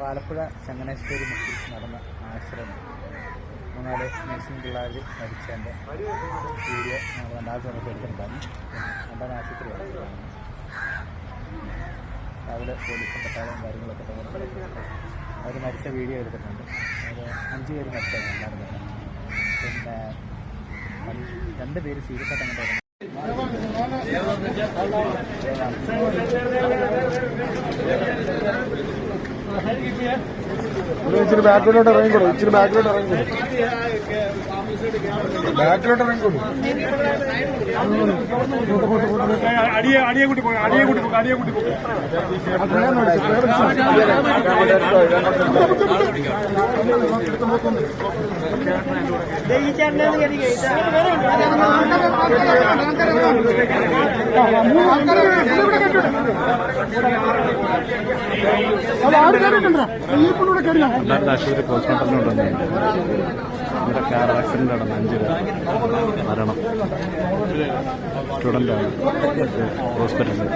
ആലപ്പുഴ ചങ്ങനാശ്ശേരി മുക്കിൽ നടന്ന accident 3-4 nursing പിള്ളേർ മരിച്ചതിൻ്റെ video ഞങ്ങൾ രണ്ടാമത്തെ നമുക്ക് എടുത്തിട്ടുണ്ടായിരുന്നു. രണ്ടാമത് ആശുപത്രിയാണ് രാവിലെ പോലീസും പട്ടാളവും കാര്യങ്ങളൊക്കെ അവർ മരിച്ച വീഡിയോ എടുത്തിട്ടുണ്ട്. അത് 5 പേര് മരിച്ചതാണ് ഉണ്ടായിരുന്നത്. പിന്നെ 2 പേര് സീരിയസ് ആയിട്ട് അങ്ങനെ ഇച്ചിരി ബാക്കിലോട്ട് ഇറങ്ങിക്കോളൂ, ഇച്ചിരി ബാക്കിലോട്ട് ഇറങ്ങിക്കോളൂ, ബാക്കിലോട്ട് ഇറങ്ങിക്കോളൂ. അടിയെ കൂട്ടി പോകും, അടിയെ കൂട്ടി പോകും, അടിയെ കൂട്ടി പോകും. ആശുപത്രി പോസ്റ്റ്മോർട്ടത്തിനുണ്ടെന്ന് ഇവിടെ കാർ ആക്സിഡന്റ് നടന്ന 5 പേർ മരണം. സ്റ്റുഡൻ്റാണ് ഹോസ്പിറ്റലിൽ.